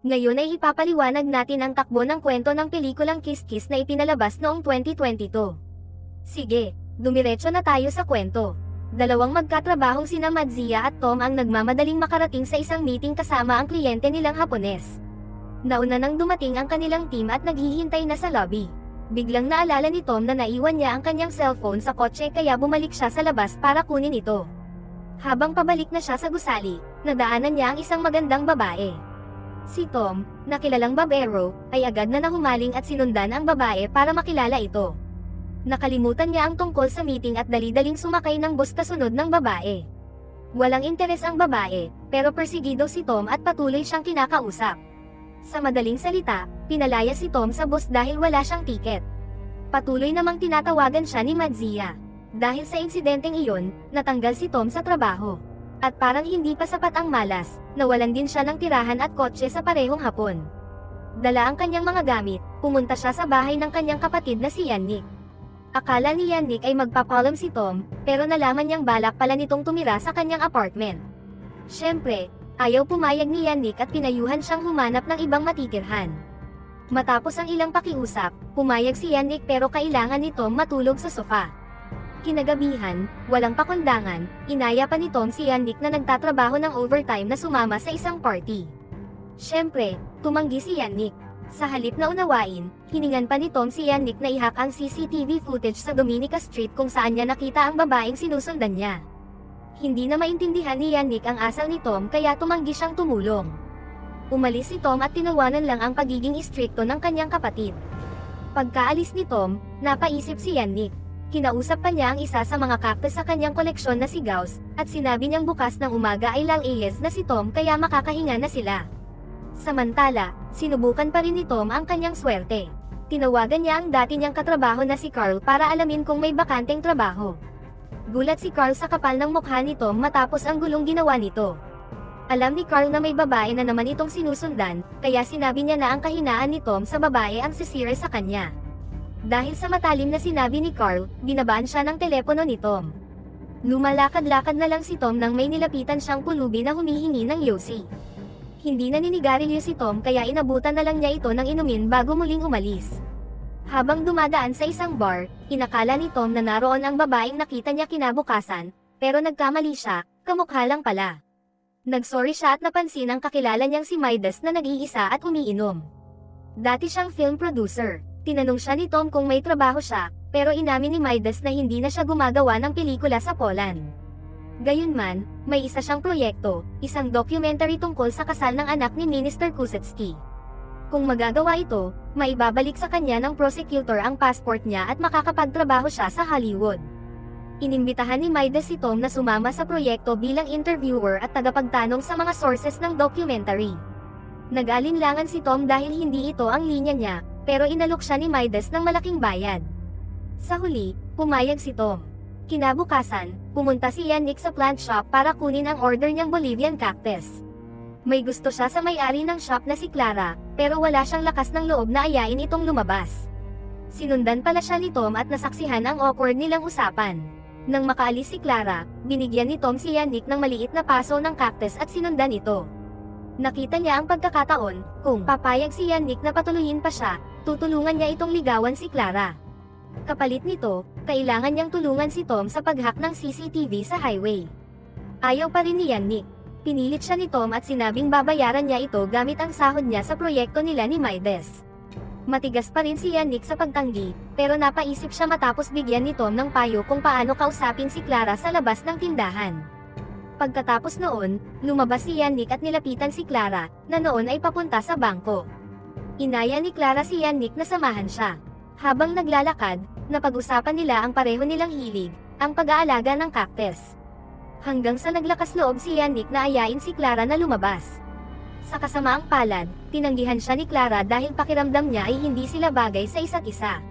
Ngayon ay ipapaliwanag natin ang takbo ng kwento ng pelikulang Kiss Kiss na ipinalabas noong 2022. Sige, dumiretso na tayo sa kwento. Dalawang magkatrabahong sina Madsia at Tom ang nagmamadaling makarating sa isang meeting kasama ang kliyente nilang Hapones. Nauna nang dumating ang kanilang team at naghihintay na sa lobby. Biglang naalala ni Tom na naiwan niya ang kanyang cellphone sa kotse kaya bumalik siya sa labas para kunin ito. Habang pabalik na siya sa gusali, nadaanan niya ang isang magandang babae. Si Tom, na kilalang babero, ay agad na nahumaling at sinundan ang babae para makilala ito. Nakalimutan niya ang tungkol sa meeting at dali-daling sumakay ng bus kasunod ng babae. Walang interes ang babae, pero persigido si Tom at patuloy siyang kinakausap. Sa madaling salita, pinalaya si Tom sa bus dahil wala siyang tiket. Patuloy namang tinatawagan siya ni Madsia. Dahil sa insidenteng iyon, natanggal si Tom sa trabaho. At parang hindi pa sapat ang malas, nawalan din siya ng tirahan at kotse sa parehong hapon. Dala ang kanyang mga gamit, pumunta siya sa bahay ng kanyang kapatid na si Yannick. Akala ni Yannick ay magpapaalam si Tom, pero nalaman niyang balak pala nitong tumira sa kanyang apartment. Siyempre, ayaw pumayag ni Yannick at pinayuhan siyang humanap ng ibang matitirhan. Matapos ang ilang pakiusap, pumayag si Yannick pero kailangan ni Tom matulog sa sofa. Kinagabihan, walang pakundangan, inaya pa ni Tom si Yannick na nagtatrabaho ng overtime na sumama sa isang party. Siyempre, tumanggi si Yannick. Sa halip na unawain, hiningan pa ni Tom si Yannick na i-hack ang CCTV footage sa Dominica Street kung saan niya nakita ang babaeng sinusundan niya. Hindi na maintindihan ni Yannick ang asal ni Tom kaya tumanggi siyang tumulong. Umalis si Tom at tinawanan lang ang pagiging istrikto ng kanyang kapatid. Pagkaalis ni Tom, napaisip si Yannick. Kinausap pa niya ang isa sa mga cactus sa kanyang koleksyon na si Gauss, at sinabi niyang bukas ng umaga ay lalayas na si Tom kaya makakahinga na sila. Samantala, sinubukan pa rin ni Tom ang kanyang swerte. Tinawagan niya ang dati niyang katrabaho na si Carl para alamin kung may bakanteng trabaho. Gulat si Carl sa kapal ng mukha ni Tom matapos ang gulong ginawa nito. Alam ni Carl na may babae na naman itong sinusundan, kaya sinabi niya na ang kahinaan ni Tom sa babae ang sisira sa kanya. Dahil sa matalim na sinabi ni Carl, binabaan siya ng telepono ni Tom. Lumalakad-lakad na lang si Tom nang may nilapitan siyang pulubi na humihingi ng yosi. Hindi na ninigarilyo si Tom kaya inabutan na lang niya ito ng inumin bago muling umalis. Habang dumadaan sa isang bar, inakala ni Tom na naroon ang babaeng nakita niya kinabukasan, pero nagkamali siya, kamukha lang pala. Nagsorry siya at napansin ang kakilala niyang si Midas na nag-iisa at umiinom. Dati siyang film producer. Tinanong siya ni Tom kung may trabaho siya, pero inamin ni Midas na hindi na siya gumagawa ng pelikula sa Poland. Gayunman, may isa siyang proyekto, isang documentary tungkol sa kasal ng anak ni Minister Kusetsky. Kung magagawa ito, maibabalik sa kanya ng prosecutor ang passport niya at makakapagtrabaho siya sa Hollywood. Inimbitahan ni Midas si Tom na sumama sa proyekto bilang interviewer at tagapagtanong sa mga sources ng documentary. Nag-alinlangan si Tom dahil hindi ito ang linya niya, pero inalok siya ni Midas ng malaking bayad. Sa huli, pumayag si Tom. Kinabukasan, pumunta si Yannick sa plant shop para kunin ang order niyang Bolivian cactus. May gusto siya sa may-ari ng shop na si Clara, pero wala siyang lakas ng loob na ayain itong lumabas. Sinundan pala siya ni Tom at nasaksihan ang awkward nilang usapan. Nang makaalis si Clara, binigyan ni Tom si Yannick ng maliit na paso ng cactus at sinundan ito. Nakita niya ang pagkakataon, kung papayag si Yannick na patuloyin pa siya, tutulungan niya itong ligawan si Clara. Kapalit nito, kailangan niyang tulungan si Tom sa pag-hack ng CCTV sa highway. Ayaw pa rin ni Yannick. Pinilit siya ni Tom at sinabing babayaran niya ito gamit ang sahod niya sa proyekto nila ni Midas. Matigas pa rin si Yannick sa pagtanggi, pero napaisip siya matapos bigyan ni Tom ng payo kung paano kausapin si Clara sa labas ng tindahan. Pagkatapos noon, lumabas si Yannick at nilapitan si Clara, na noon ay papunta sa bangko. Inaya ni Clara si Yannick na samahan siya. Habang naglalakad, napag-usapan nila ang pareho nilang hilig, ang pag-aalaga ng cactus. Hanggang sa naglakas loob si Yannick na ayain si Clara na lumabas. Sa kasamaang palad, tinanggihan siya ni Clara dahil pakiramdam niya ay hindi sila bagay sa isa't isa.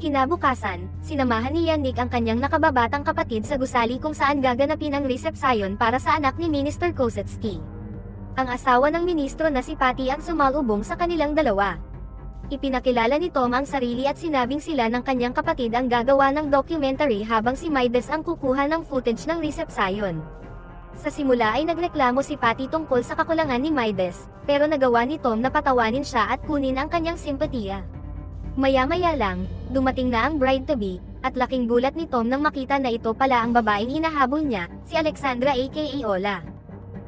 Kinabukasan, sinamahan ni Yannick ang kanyang nakababatang kapatid sa gusali kung saan gaganapin ang resepsyon para sa anak ni Minister Kusetsky. Ang asawa ng ministro na si Patty ang sumalubong sa kanilang dalawa. Ipinakilala ni Tom ang sarili at sinabing sila ng kanyang kapatid ang gagawa ng documentary habang si Midas ang kukuha ng footage ng resepsyon. Sa simula ay nagreklamo si Patty tungkol sa kakulangan ni Midas, pero nagawa ni Tom na patawanin siya at kunin ang kanyang simpatiya. Maya-maya lang, dumating na ang bride-to-be, at laking gulat ni Tom nang makita na ito pala ang babaeng hinahabol niya, si Alexandra aka Ola.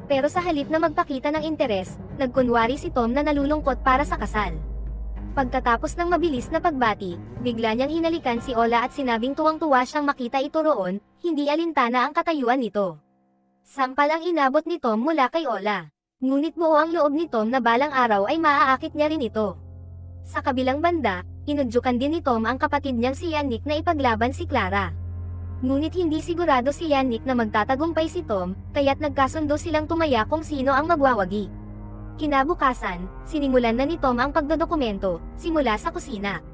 Pero sa halip na magpakita ng interes, nagkunwari si Tom na nalulungkot para sa kasal. Pagkatapos ng mabilis na pagbati, bigla niyang hinalikan si Ola at sinabing tuwang-tuwa siyang makita ito roon, hindi alintana ang katayuan nito. Sampal ang inabot ni Tom mula kay Ola. Ngunit buo ang loob ni Tom na balang araw ay maaakit niya rin ito. Sa kabilang banda, inudyukan din ni Tom ang kapatid niyang si Yannick na ipaglaban si Clara. Ngunit hindi sigurado si Yannick na magtatagumpay si Tom, kaya't nagkasundo silang tumaya kung sino ang magwawagi. Kinabukasan, sinimulan na ni Tom ang pagdodokumento, simula sa kusina.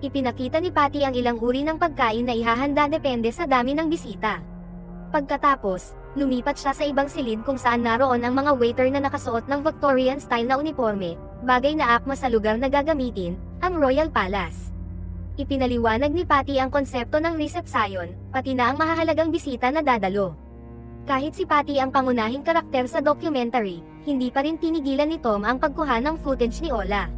Ipinakita ni Patty ang ilang uri ng pagkain na ihahanda depende sa dami ng bisita. Pagkatapos, lumipat siya sa ibang silid kung saan naroon ang mga waiter na nakasuot ng Victorian-style na uniforme, bagay na akma sa lugar na gagamitin, ang Royal Palace. Ipinaliwanag ni Patty ang konsepto ng resepsyon, pati na ang mahahalagang bisita na dadalo. Kahit si Patty ang pangunahing karakter sa documentary, hindi pa rin tinigilan ni Tom ang pagkuha ng footage ni Ola.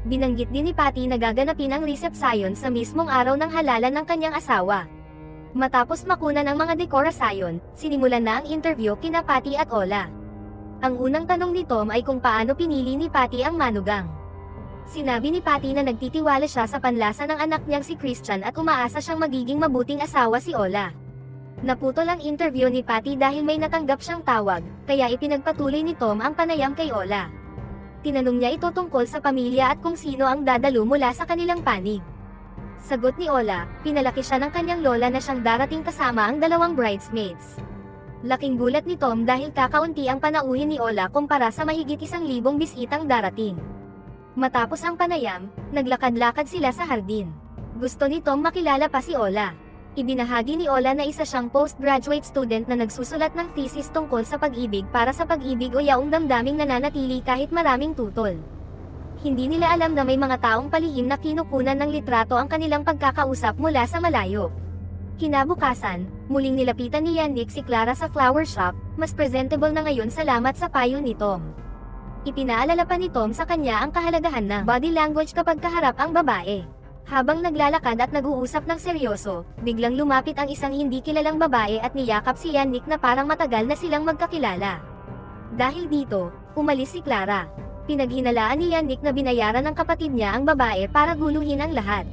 Binanggit din ni Patty na gaganapin ang resepsyon sa mismong araw ng halalan ng kanyang asawa. Matapos makuna ng mga dekorasyon, sinimulan na ang interview kina Patty at Ola. Ang unang tanong ni Tom ay kung paano pinili ni Patty ang manugang. Sinabi ni Patty na nagtitiwala siya sa panlasa ng anak niyang si Christian at umaasa siyang magiging mabuting asawa si Ola. Naputol ang interview ni Patty dahil may natanggap siyang tawag, kaya ipinagpatuloy ni Tom ang panayam kay Ola. Tinanong niya ito tungkol sa pamilya at kung sino ang dadalo mula sa kanilang panig. Sagot ni Ola, pinalaki siya ng kanyang lola na siyang darating kasama ang dalawang bridesmaids. Laking gulat ni Tom dahil kakaunti ang panauhin ni Ola kumpara sa mahigit 1,000 bisitang darating. Matapos ang panayam, naglakad-lakad sila sa hardin. Gusto ni Tom makilala pa si Ola. Ibinahagi ni Ola na isa siyang postgraduate student na nagsusulat ng thesis tungkol sa pag-ibig para sa pag-ibig o yaong damdaming nananatili kahit maraming tutol. Hindi nila alam na may mga taong palihim na kinukunan ng litrato ang kanilang pagkakausap mula sa malayo. Kinabukasan, muling nilapitan ni Yannick si Clara sa flower shop, mas presentable na ngayon salamat sa payo ni Tom. Ipinaalala pa ni Tom sa kanya ang kahalagahan ng body language kapag kaharap ang babae. Habang naglalakad at nag-uusap ng seryoso, biglang lumapit ang isang hindi kilalang babae at niyakap si Yannick na parang matagal na silang magkakilala. Dahil dito, umalis si Clara. Pinaghinalaan ni Yannick na binayaran ng kapatid niya ang babae para guluhin ang lahat.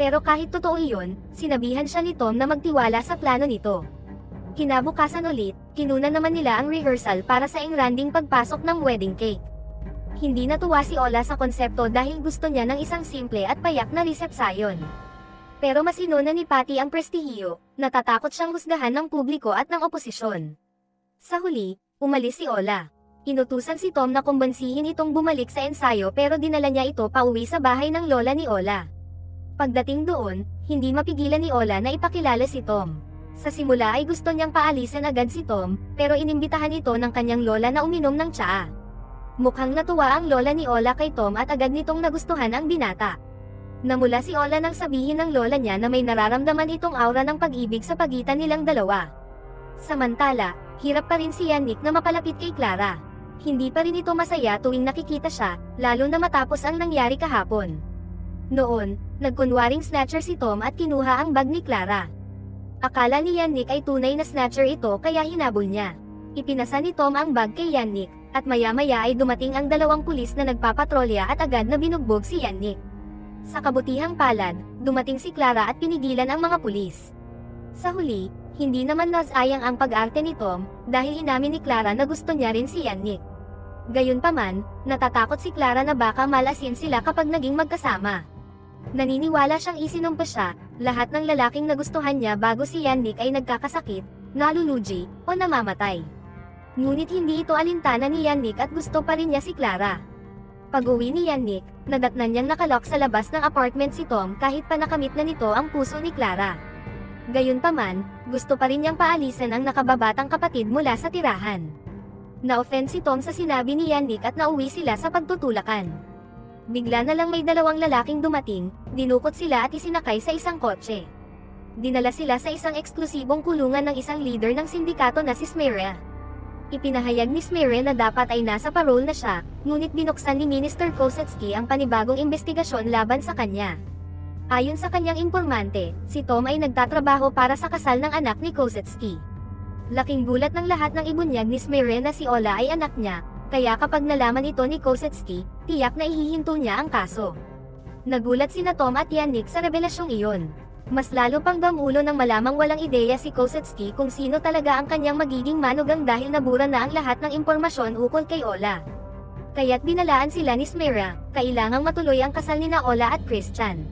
Pero kahit totoo iyon, sinabihan siya ni Tom na magtiwala sa plano nito. Kinabukasan ulit, kinuna naman nila ang rehearsal para sa engranding pagpasok ng wedding cake. Hindi natuwa si Ola sa konsepto dahil gusto niya ng isang simple at payak na resepsyon. Pero mas inuna ni Patty ang prestihiyo, natatakot siyang husgahan ng publiko at ng oposisyon. Sa huli, umalis si Ola. Inutusan si Tom na kumbansihin itong bumalik sa ensayo pero dinala niya ito pauwi sa bahay ng lola ni Ola. Pagdating doon, hindi mapigilan ni Ola na ipakilala si Tom. Sa simula ay gusto niyang paalisin agad si Tom, pero inimbitahan ito ng kanyang lola na uminom ng tsaa. Mukhang natuwa ang lola ni Ola kay Tom at agad nitong nagustuhan ang binata. Namula si Ola nang sabihin ng lola niya na may nararamdaman itong aura ng pag-ibig sa pagitan nilang dalawa. Samantala, hirap pa rin si Yannick na mapalapit kay Clara. Hindi pa rin ito masaya tuwing nakikita siya, lalo na matapos ang nangyari kahapon. Noon, nagkunwaring snatcher si Tom at kinuha ang bag ni Clara. Akala ni Yannick ay tunay na snatcher ito kaya hinabol niya. Ipinasa ni Tom ang bag kay Yannick. At maya-maya ay dumating ang dalawang pulis na nagpapatrolya at agad na binugbog si Yannick. Sa kabutihang palad, dumating si Clara at pinigilan ang mga pulis. Sa huli, hindi naman nasayang ang pag-arte ni Tom, dahil inamin ni Clara na gusto niya rin si Yannick. Gayunpaman, natatakot si Clara na baka malasin sila kapag naging magkasama. Naniniwala siyang isinumpa siya, lahat ng lalaking nagustuhan niya bago si Yannick ay nagkakasakit, nalulugi, o namamatay. Ngunit hindi ito alintana ni Yannick at gusto pa rin niya si Clara. Pag-uwi ni Yannick, nadatnan niyang nakalock sa labas ng apartment si Tom kahit pa nakamit na nito ang puso ni Clara. Gayunpaman, gusto pa rin niyang paalisan ang nakababatang kapatid mula sa tirahan. Na-offend si Tom sa sinabi ni Yannick at nauwi sila sa pagtutulakan. Bigla na lang may dalawang lalaking dumating, dinukot sila at isinakay sa isang kotse. Dinala sila sa isang eksklusibong kulungan ng isang leader ng sindikato na si Smeria. Ipinahayag ni Smirre na dapat ay nasa parole na siya, ngunit binuksan ni Minister Kosetsky ang panibagong investigasyon laban sa kanya. Ayon sa kanyang impormante, si Tom ay nagtatrabaho para sa kasal ng anak ni Kosetsky. Laking gulat ng lahat ng ibunyag ni Smirre na si Ola ay anak niya, kaya kapag nalaman ito ni Kosetsky, tiyak na ihihinto niya ang kaso. Nagulat sina Tom at Yannick sa revelasyong iyon. Mas lalo pang gamulo nang malamang walang ideya si Kosetsky kung sino talaga ang kanyang magiging manugang dahil nabura na ang lahat ng impormasyon ukol kay Ola. Kaya't binalaan sila ni Smirre, kailangang matuloy ang kasal nina Ola at Christian.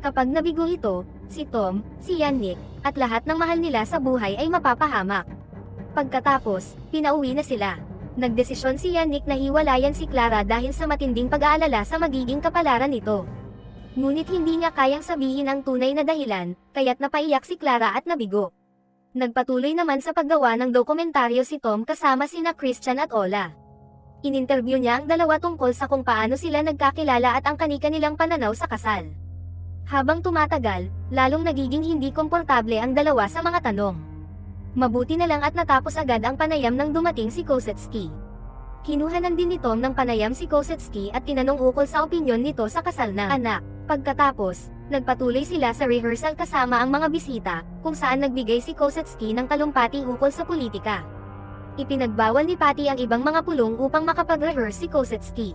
Kapag nabigo ito, si Tom, si Yannick, at lahat ng mahal nila sa buhay ay mapapahamak. Pagkatapos, pinauwi na sila. Nagdesisyon si Yannick na hiwalayan si Clara dahil sa matinding pag-aalala sa magiging kapalaran nito. Ngunit hindi niya kayang sabihin ang tunay na dahilan, kaya't napaiyak si Clara at nabigo. Nagpatuloy naman sa paggawa ng dokumentaryo si Tom kasama sina Christian at Ola. Ininterview niya ang dalawa tungkol sa kung paano sila nagkakilala at ang kani-kanilang pananaw sa kasal. Habang tumatagal, lalong nagiging hindi komportable ang dalawa sa mga tanong. Mabuti na lang at natapos agad ang panayam nang dumating si Kosetsky. Kinuhanan din ni Tom ng panayam si Kosetsky at tinanong ukol sa opinyon nito sa kasal ng anak. Pagkatapos, nagpatuloy sila sa rehearsal kasama ang mga bisita, kung saan nagbigay si Kosetsky ng talumpati ukol sa politika. Ipinagbawal ni Patty ang ibang mga pulong upang makapag-rehearse si Kosetsky.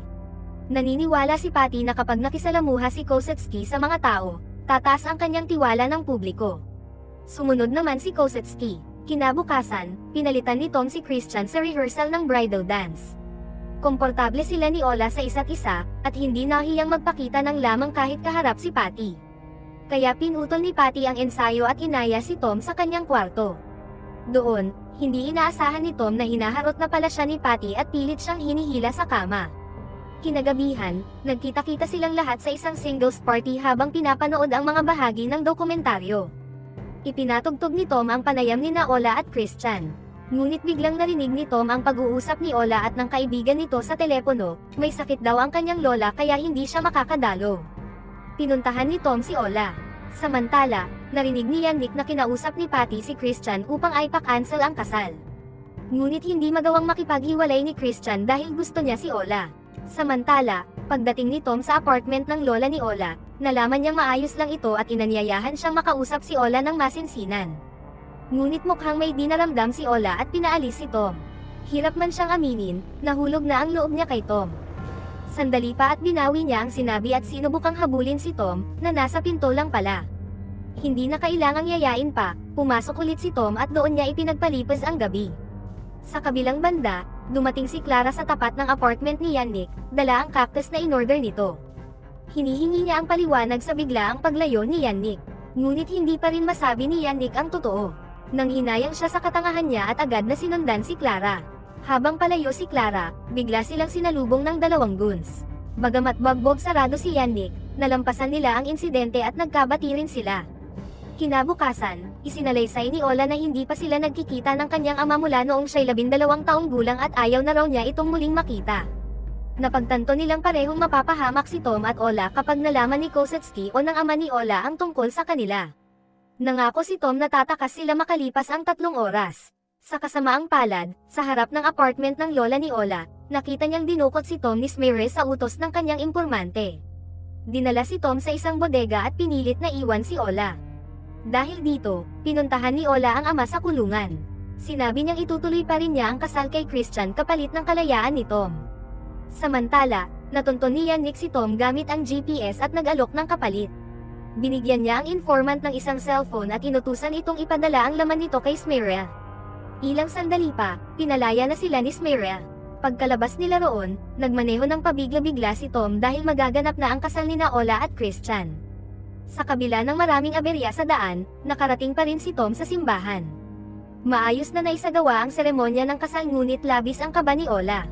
Naniniwala si Patty na kapag nakisalamuha si Kosetsky sa mga tao, tataas ang kanyang tiwala ng publiko. Sumunod naman si Kosetsky. Kinabukasan, pinalitan ni Tom si Christian sa rehearsal ng bridal dance. Komportable sila ni Ola sa isa't isa, at hindi nahiyang magpakita ng lamang kahit kaharap si Patty. Kaya pinutol ni Patty ang ensayo at inaya si Tom sa kanyang kwarto. Doon, hindi inaasahan ni Tom na hinaharot na pala siya ni Patty at pilit siyang hinihila sa kama. Kinagabihan, nagkita-kita silang lahat sa isang singles party habang pinapanood ang mga bahagi ng dokumentaryo. Ipinatugtog ni Tom ang panayam ni Ola at Christian. Ngunit biglang narinig ni Tom ang pag-uusap ni Ola at ng kaibigan nito sa telepono, may sakit daw ang kanyang lola kaya hindi siya makakadalo. Pinuntahan ni Tom si Ola. Samantala, narinig ni Yannick na kinausap ni Patty si Christian upang ipa-cancel ang kasal. Ngunit hindi magawang makipaghiwalay ni Christian dahil gusto niya si Ola. Samantala, pagdating ni Tom sa apartment ng lola ni Ola, nalaman niyang maayos lang ito at inanyayahan siyang makausap si Ola ng masinsinan. Ngunit mukhang may dinaramdam si Ola at pinaalis si Tom. Hirap man siyang aminin, nahulog na ang loob niya kay Tom. Sandali pa at binawi niya ang sinabi at sinubukang habulin si Tom, na nasa pinto lang pala. Hindi na kailangang yayain pa, pumasok ulit si Tom at doon niya ipinagpalipas ang gabi. Sa kabilang banda, dumating si Clara sa tapat ng apartment ni Yannick, dala ang cactus na inorder nito. Hinihingi niya ang paliwanag sa biglaang paglayo ni Yannick. Ngunit hindi pa rin masabi ni Yannick ang totoo. Nang hinayang siya sa katangahan niya at agad na sinundan si Clara. Habang palayo si Clara, bigla silang sinalubong ng dalawang goons. Bagamat bagbog sarado si Yannick, nalampasan nila ang insidente at nagkabati rin sila. Kinabukasan, isinalaysay ni Ola na hindi pa sila nagkikita ng kanyang ama mula noong siya'y 12 taong gulang at ayaw na raw niya itong muling makita. Napagtanto nilang parehong mapapahamak si Tom at Ola kapag nalaman ni Kosetsky o ng ama ni Ola ang tungkol sa kanila. Nangako si Tom na tatakas sila makalipas ang 3 oras. Sa kasamaang palad, sa harap ng apartment ng lola ni Ola, nakita niyang dinukot si Tom ni Smirre sa utos ng kanyang impormante. Dinala si Tom sa isang bodega at pinilit na iwan si Ola. Dahil dito, pinuntahan ni Ola ang ama sa kulungan. Sinabi niyang itutuloy pa rin niya ang kasal kay Christian kapalit ng kalayaan ni Tom. Samantala, natunton ni Yannick si Tom gamit ang GPS at nag-alok ng kapalit. Binigyan niya ang informant ng isang cellphone at inutusan itong ipadala ang laman nito kay Smirre. Ilang sandali pa, pinalaya na sila ni Smirre. Pagkalabas nila roon, nagmaneho ng pabigla-bigla si Tom dahil magaganap na ang kasal nina Ola at Christian. Sa kabila ng maraming aberya sa daan, nakarating pa rin si Tom sa simbahan. Maayos na naisagawa ang seremonya ng kasal ngunit labis ang kaba ni Ola.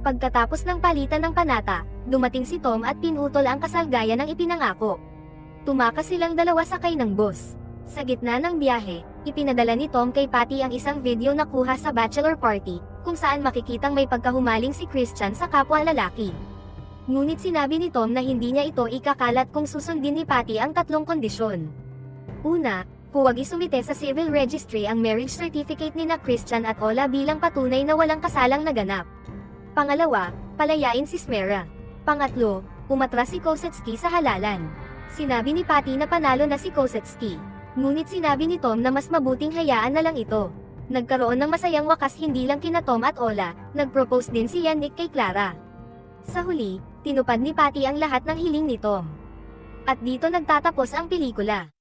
Pagkatapos ng palitan ng panata, dumating si Tom at pinutol ang kasal gaya ng ipinangako. Tumakas silang dalawa sakay ng bus. Sa gitna ng biyahe, ipinadala ni Tom kay Patty ang isang video na kuha sa bachelor party, kung saan makikitang may pagkahumaling si Christian sa kapwa lalaki. Ngunit sinabi ni Tom na hindi niya ito ikakalat kung susundin ni Patty ang 3 kondisyon. Una, Huwag isumite sa civil registry ang marriage certificate ni na Christian at Ola bilang patunay na walang kasalang naganap. Pangalawa, palayain si Smera. Pangatlo, umatras si Kosetsky sa halalan. Sinabi ni Patty na panalo na si Kosetsky. Ngunit sinabi ni Tom na mas mabuting hayaan na lang ito. Nagkaroon ng masayang wakas hindi lang kina Tom at Ola, nag-propose din si Yannick kay Clara. Sa huli, tinupad ni Patty ang lahat ng hiling ni Tom. At dito nagtatapos ang pelikula.